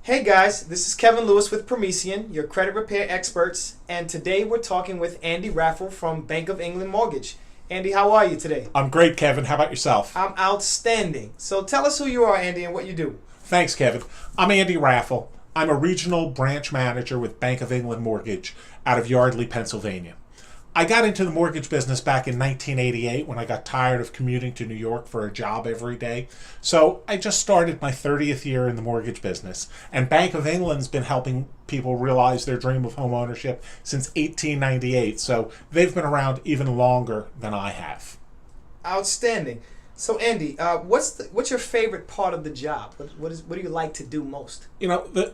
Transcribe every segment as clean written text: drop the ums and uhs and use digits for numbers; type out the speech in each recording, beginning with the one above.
Hey guys, this is Kevin Lewis with Promethean, your credit repair experts, and today we're talking with Andy Raffle from Bank of England Mortgage. Andy, how are you today? I'm great, Kevin. How about yourself? I'm outstanding. So tell us who you are, Andy, and what you do. Thanks, Kevin. I'm Andy Raffle. I'm a regional branch manager with Bank of England Mortgage out of Yardley, Pennsylvania. I got into the mortgage business back in 1988 when I got tired of commuting to New York for a job every day. So I just started my 30th year in the mortgage business. And Bank of England's been helping people realize their dream of home ownership since 1898. So they've been around even longer than I have. Outstanding. So Andy, what's your favorite part of the job? What do you like to do most?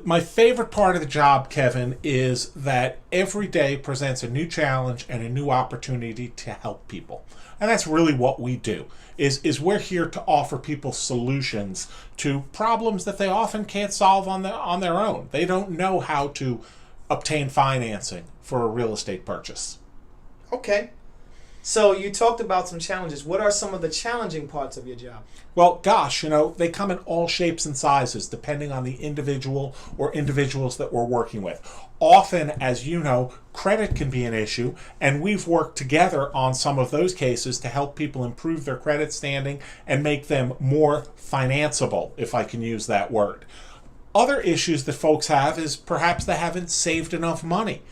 My favorite part of the job, Kevin, is that every day presents a new challenge and a new opportunity to help people. And that's really what we do, is we're here to offer people solutions to problems that they often can't solve on their own. They don't know how to obtain financing for a real estate purchase. Okay. So you talked about some challenges. What are some of the challenging parts of your job? Well, gosh, they come in all shapes and sizes depending on the individual or individuals that we're working with. Often, as you know, credit can be an issue, and we've worked together on some of those cases to help people improve their credit standing and make them more financeable, if I can use that word. Other issues that folks have is perhaps they haven't saved enough money.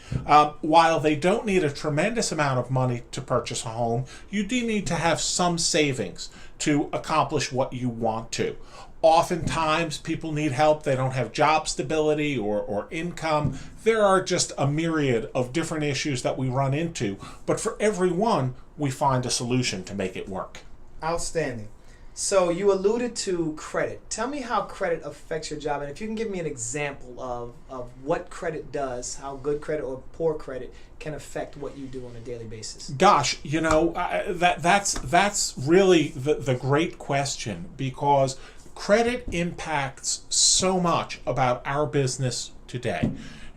While they don't need a tremendous amount of money to purchase a home, you do need to have some savings to accomplish what you want to. Oftentimes, people need help. They don't have job stability or income. There are just a myriad of different issues that we run into, but for every one, we find a solution to make it work. Outstanding. So you alluded to credit. Tell me how credit affects your job, and if you can give me an example of what credit does, how good credit or poor credit can affect what you do on a daily basis. Gosh, that's really the great question, because credit impacts so much about our business today.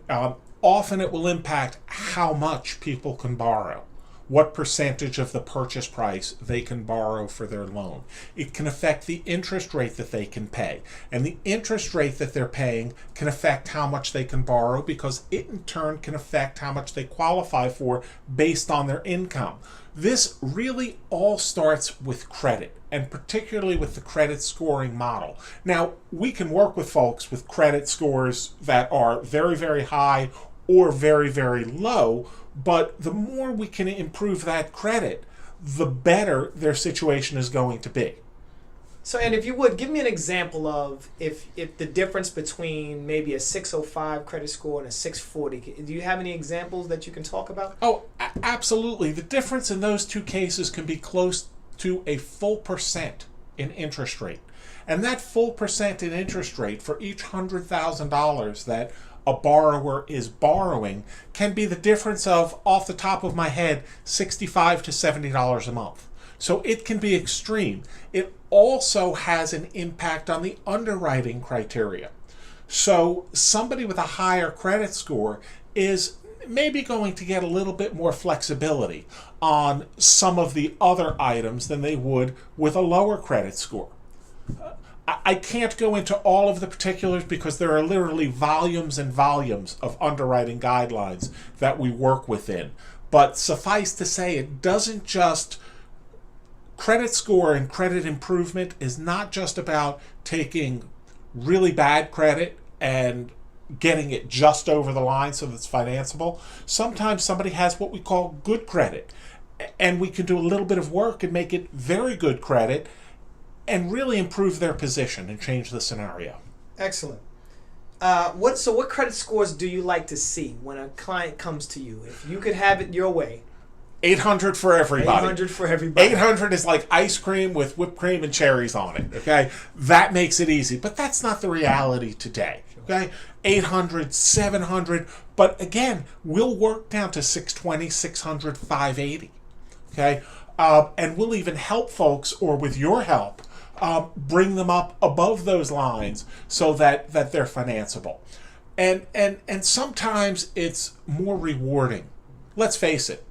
Often it will impact how much people can borrow, what percentage of the purchase price they can borrow for their loan. It can affect the interest rate that they can pay. And the interest rate that they're paying can affect how much they can borrow, because it in turn can affect how much they qualify for based on their income. This really all starts with credit, and particularly with the credit scoring model. Now, we can work with folks with credit scores that are very, very high or very, very low, but the more we can improve that credit, the better their situation is going to be. So, and if you would, give me an example of if the difference between maybe a 605 credit score and a 640. Do you have any examples that you can talk about? Oh, absolutely. The difference in those two cases can be close to a full percent in interest rate. And that full percent in interest rate for each $100,000 that a borrower is borrowing can be the difference of, off the top of my head, $65 to $70 a month. So it can be extreme. It also has an impact on the underwriting criteria. So somebody with a higher credit score is maybe going to get a little bit more flexibility on some of the other items than they would with a lower credit score. I can't go into all of the particulars because there are literally volumes and volumes of underwriting guidelines that we work within. But suffice to say, it doesn't just, credit score and credit improvement is not just about taking really bad credit and getting it just over the line so that it's financeable. Sometimes somebody has what we call good credit, and we can do a little bit of work and make it very good credit and really improve their position and change the scenario. Excellent. What credit scores do you like to see when a client comes to you? If you could have it your way. 800 for everybody. 800 for everybody. 800 is like ice cream with whipped cream and cherries on it, okay? That makes it easy, but that's not the reality today, okay? 800, 700, but again, we'll work down to 620, 600, 580, okay? And we'll even help folks, or with your help, bring them up above those lines so that they're financeable. And sometimes it's more rewarding. Let's face it.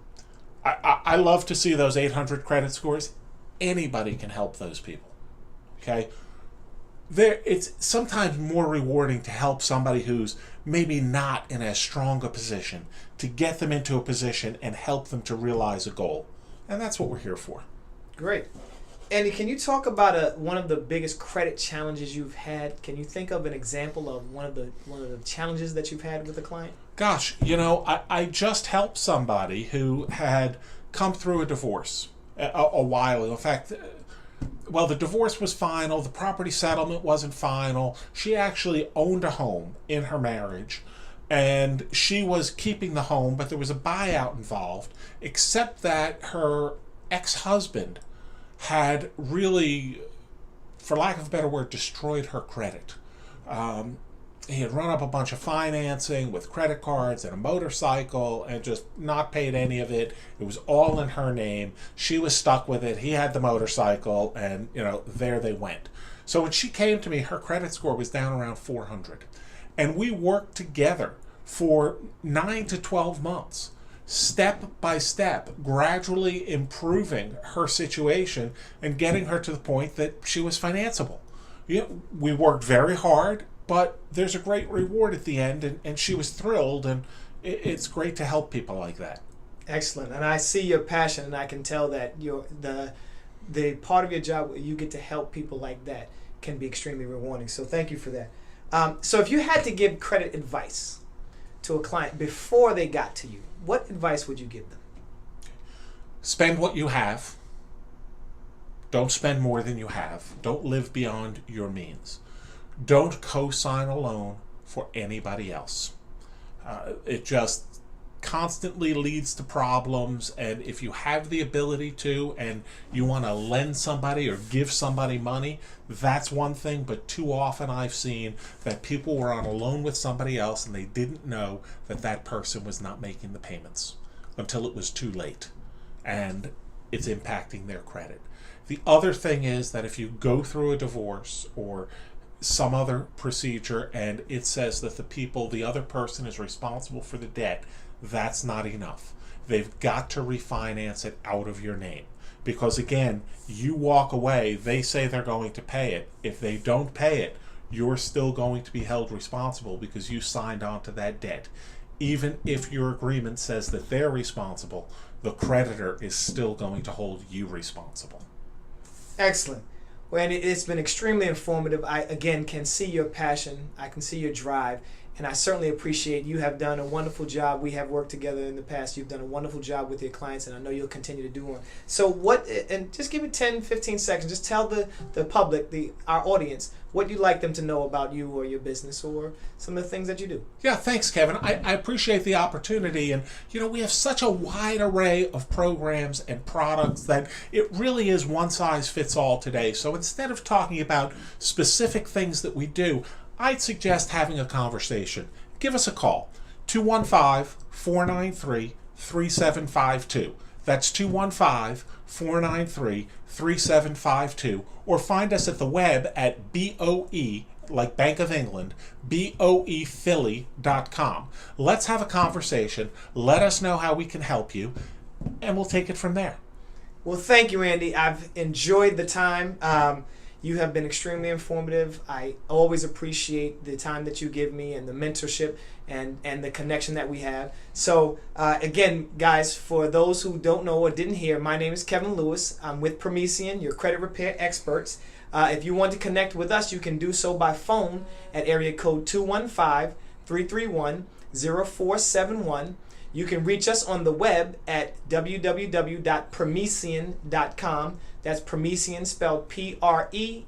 I love to see those 800 credit scores. Anybody can help those people. Okay? it's sometimes more rewarding to help somebody who's maybe not in as strong a position, to get them into a position and help them to realize a goal. And that's what we're here for. Great. Andy, can you talk about one of the biggest credit challenges you've had? Can you think of an example of one of the challenges that you've had with a client? Gosh, I just helped somebody who had come through a divorce a while ago. In fact, well, the divorce was final. The property settlement wasn't final. She actually owned a home in her marriage, and she was keeping the home, but there was a buyout involved, except that her ex-husband had really, for lack of a better word, destroyed her credit. He had run up a bunch of financing with credit cards and a motorcycle and just not paid any of it. It was all in her name. She was stuck with it. He had the motorcycle, and there they went. So when she came to me, her credit score was down around 400. And we worked together for 9 to 12 months, step by step, gradually improving her situation and getting her to the point that she was financeable. We worked very hard, but there's a great reward at the end, and she was thrilled, and it's great to help people like that. Excellent. And I see your passion, and I can tell that the part of your job where you get to help people like that can be extremely rewarding. So thank you for that. So if you had to give credit advice to a client before they got to you, what advice would you give them? Spend what you have. Don't spend more than you have. Don't live beyond your means. Don't co-sign a loan for anybody else. It just constantly leads to problems, and if you have the ability to and you want to lend somebody or give somebody money, that's one thing, but too often I've seen that people were on a loan with somebody else and they didn't know that that person was not making the payments until it was too late, and it's impacting their credit. The other thing is that if you go through a divorce or some other procedure and it says that the other person is responsible for the debt, that's not enough. They've got to refinance it out of your name. Because again, you walk away, they say they're going to pay it. If they don't pay it, you're still going to be held responsible because you signed on to that debt. Even if your agreement says that they're responsible, the creditor is still going to hold you responsible. Excellent. Well, and it's been extremely informative. I, again, can see your passion. I can see your drive. And I certainly appreciate you have done a wonderful job. We have worked together in the past. You've done a wonderful job with your clients, and I know you'll continue to do one. So and just give it 10, 15 seconds. Just tell the public, our audience, what you'd like them to know about you or your business or some of the things that you do. Yeah, thanks, Kevin. I appreciate the opportunity. And, we have such a wide array of programs and products that it really is one size fits all today. So instead of talking about specific things that we do, I'd suggest having a conversation. Give us a call, 215-493-3752. That's 215-493-3752. Or find us at the web at BOE, like Bank of England, BOEphilly.com. Let's have a conversation. Let us know how we can help you, and we'll take it from there. Well, thank you, Andy. I've enjoyed the time. You have been extremely informative. I always appreciate the time that you give me and the mentorship and the connection that we have. So again, guys, for those who don't know or didn't hear, my name is Kevin Lewis. I'm with Promethean, your credit repair experts. If you want to connect with us, you can do so by phone at area code 215-331-0471. You can reach us on the web at www.promethean.com. That's Promethean spelled PREMISIEN.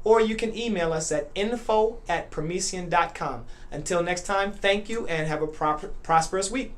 Or you can email us at info@promethean.com. Until next time, thank you and have a prosperous week.